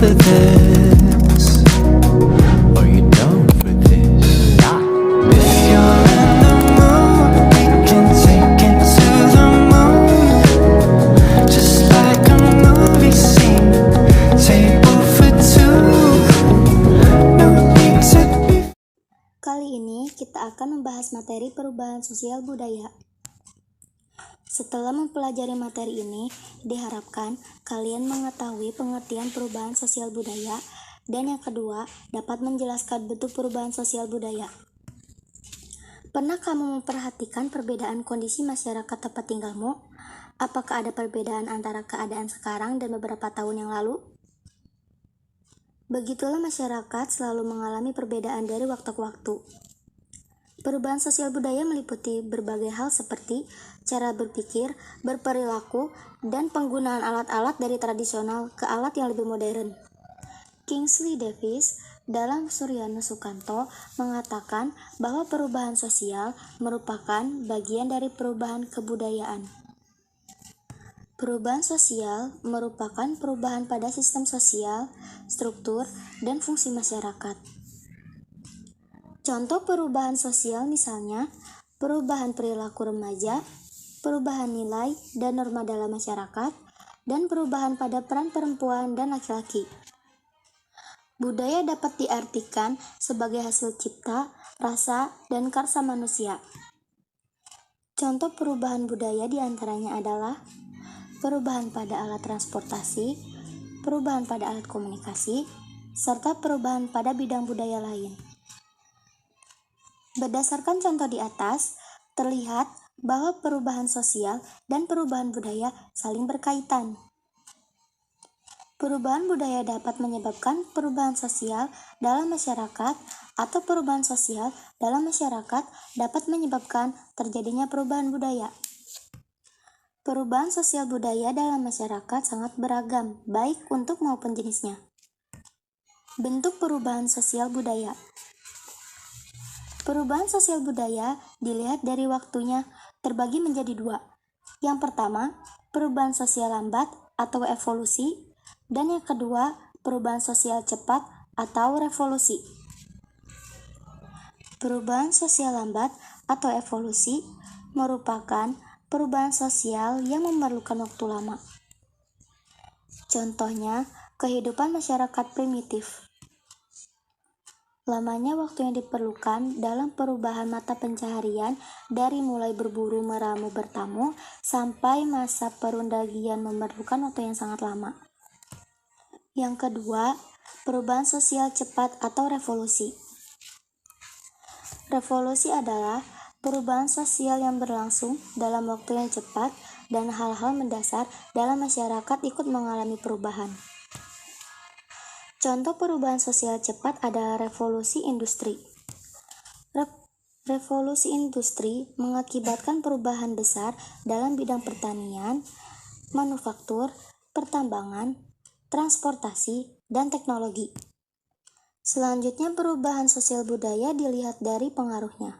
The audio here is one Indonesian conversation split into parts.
for this? Are you down for this? If you're in the mood, we can take it to the moon. Just like a movie scene, table for two. No need to be. Kali ini kita akan membahas materi perubahan sosial budaya. Setelah mempelajari materi ini, diharapkan kalian mengetahui pengertian perubahan sosial budaya, dan yang kedua, dapat menjelaskan bentuk perubahan sosial budaya. Pernah kamu memperhatikan perbedaan kondisi masyarakat tempat tinggalmu? Apakah ada perbedaan antara keadaan sekarang dan beberapa tahun yang lalu? Begitulah masyarakat selalu mengalami perbedaan dari waktu ke waktu. Perubahan sosial budaya meliputi berbagai hal seperti cara berpikir, berperilaku, dan penggunaan alat-alat dari tradisional ke alat yang lebih modern. Kingsley Davis dalam Suryana Sukanto mengatakan bahwa perubahan sosial merupakan bagian dari perubahan kebudayaan. Perubahan sosial merupakan perubahan pada sistem sosial, struktur, dan fungsi masyarakat. Contoh perubahan sosial misalnya, perubahan perilaku remaja, perubahan nilai dan norma dalam masyarakat, dan perubahan pada peran perempuan dan laki-laki. Budaya dapat diartikan sebagai hasil cipta, rasa, dan karsa manusia. Contoh perubahan budaya diantaranya adalah perubahan pada alat transportasi, perubahan pada alat komunikasi, serta perubahan pada bidang budaya lain. Berdasarkan contoh di atas, terlihat bahwa perubahan sosial dan perubahan budaya saling berkaitan. Perubahan budaya dapat menyebabkan perubahan sosial dalam masyarakat, atau perubahan sosial dalam masyarakat dapat menyebabkan terjadinya perubahan budaya. Perubahan sosial budaya dalam masyarakat sangat beragam, baik untuk maupun jenisnya. Bentuk perubahan sosial budaya. Perubahan sosial budaya dilihat dari waktunya terbagi menjadi dua. Yang pertama, perubahan sosial lambat atau evolusi, dan yang kedua, perubahan sosial cepat atau revolusi. Perubahan sosial lambat atau evolusi merupakan perubahan sosial yang memerlukan waktu lama. Contohnya, kehidupan masyarakat primitif. Lamanya waktu yang diperlukan dalam perubahan mata pencaharian dari mulai berburu, meramu, bertamu, sampai masa perundagian memerlukan waktu yang sangat lama. Yang kedua, perubahan sosial cepat atau revolusi. Revolusi adalah perubahan sosial yang berlangsung dalam waktu yang cepat dan hal-hal mendasar dalam masyarakat ikut mengalami perubahan. Contoh perubahan sosial cepat adalah revolusi industri. Revolusi industri mengakibatkan perubahan besar dalam bidang pertanian, manufaktur, pertambangan, transportasi, dan teknologi. Selanjutnya, perubahan sosial budaya dilihat dari pengaruhnya.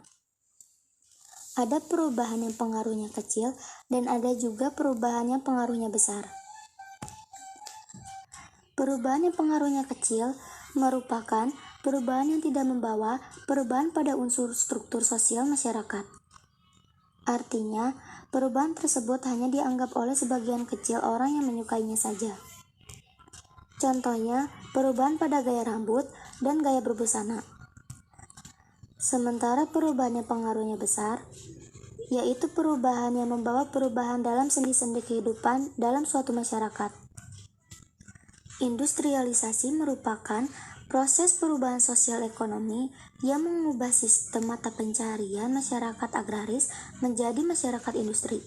Ada perubahan yang pengaruhnya kecil dan ada juga perubahan yang pengaruhnya besar. Perubahan yang pengaruhnya kecil merupakan perubahan yang tidak membawa perubahan pada unsur struktur sosial masyarakat. Artinya, perubahan tersebut hanya dianggap oleh sebagian kecil orang yang menyukainya saja. Contohnya, perubahan pada gaya rambut dan gaya berbusana. Sementara perubahan yang pengaruhnya besar, yaitu perubahan yang membawa perubahan dalam sendi-sendi kehidupan dalam suatu masyarakat. Industrialisasi merupakan proses perubahan sosial ekonomi yang mengubah sistem mata pencaharian masyarakat agraris menjadi masyarakat industri.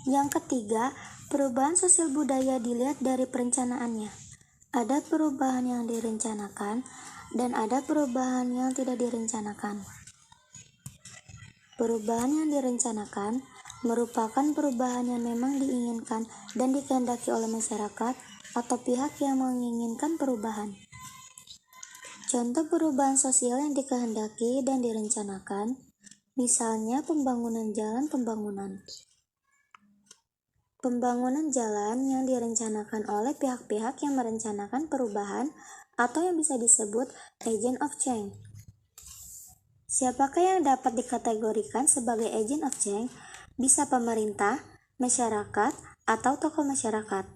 Yang ketiga, perubahan sosial budaya dilihat dari perencanaannya. Ada perubahan yang direncanakan dan ada perubahan yang tidak direncanakan. Perubahan yang direncanakan merupakan perubahan yang memang diinginkan dan dikehendaki oleh masyarakat atau pihak yang menginginkan perubahan. Contoh perubahan sosial yang dikehendaki dan direncanakan, misalnya pembangunan jalan pembangunan. Pembangunan jalan yang direncanakan oleh pihak-pihak yang merencanakan perubahan atau yang bisa disebut agent of change. Siapakah yang dapat dikategorikan sebagai agent of change? Bisa pemerintah, masyarakat, atau tokoh masyarakat.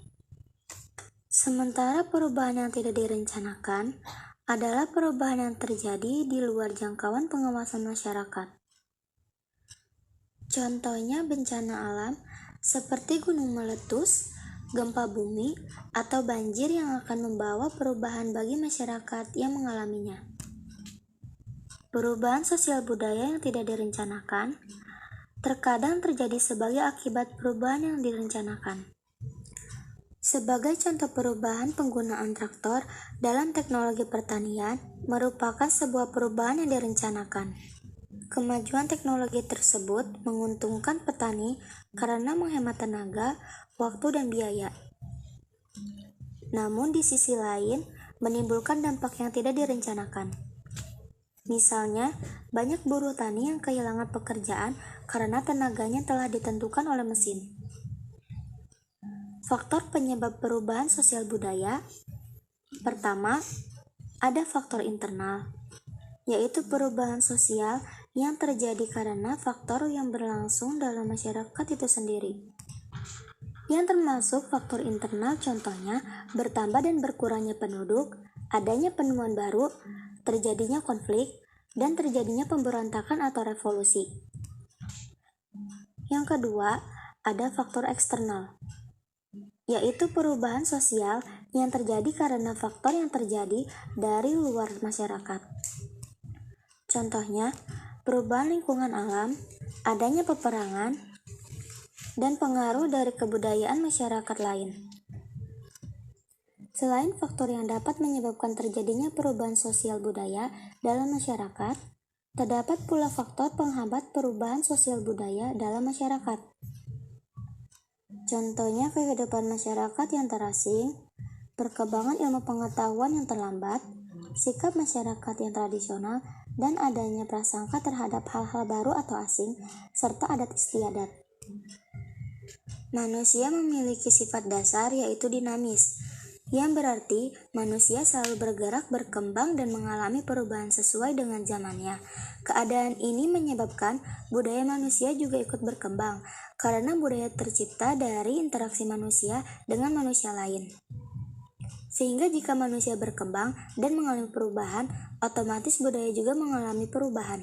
Sementara perubahan yang tidak direncanakan adalah perubahan yang terjadi di luar jangkauan pengawasan masyarakat. Contohnya bencana alam seperti gunung meletus, gempa bumi, atau banjir yang akan membawa perubahan bagi masyarakat yang mengalaminya. Perubahan sosial budaya yang tidak direncanakan terkadang terjadi sebagai akibat perubahan yang direncanakan. Sebagai contoh perubahan penggunaan traktor dalam teknologi pertanian merupakan sebuah perubahan yang direncanakan. Kemajuan teknologi tersebut menguntungkan petani karena menghemat tenaga, waktu, dan biaya. Namun di sisi lain menimbulkan dampak yang tidak direncanakan. Misalnya, banyak buruh tani yang kehilangan pekerjaan karena tenaganya telah ditentukan oleh mesin. Faktor penyebab perubahan sosial budaya. Pertama, ada faktor internal, yaitu perubahan sosial yang terjadi karena faktor yang berlangsung dalam masyarakat itu sendiri. Yang termasuk faktor internal contohnya bertambah dan berkurangnya penduduk, adanya penemuan baru, terjadinya konflik, dan terjadinya pemberontakan atau revolusi. Yang kedua, ada faktor eksternal, yaitu perubahan sosial yang terjadi karena faktor yang terjadi dari luar masyarakat. Contohnya, perubahan lingkungan alam, adanya peperangan, dan pengaruh dari kebudayaan masyarakat lain. Selain faktor yang dapat menyebabkan terjadinya perubahan sosial budaya dalam masyarakat, terdapat pula faktor penghambat perubahan sosial budaya dalam masyarakat. Contohnya kehidupan masyarakat yang terasing, perkembangan ilmu pengetahuan yang terlambat, sikap masyarakat yang tradisional, dan adanya prasangka terhadap hal-hal baru atau asing, serta adat istiadat. Manusia memiliki sifat dasar yaitu dinamis, yang berarti manusia selalu bergerak, berkembang, dan mengalami perubahan sesuai dengan zamannya. Keadaan ini menyebabkan budaya manusia juga ikut berkembang, karena budaya tercipta dari interaksi manusia dengan manusia lain. Sehingga jika manusia berkembang dan mengalami perubahan, otomatis budaya juga mengalami perubahan.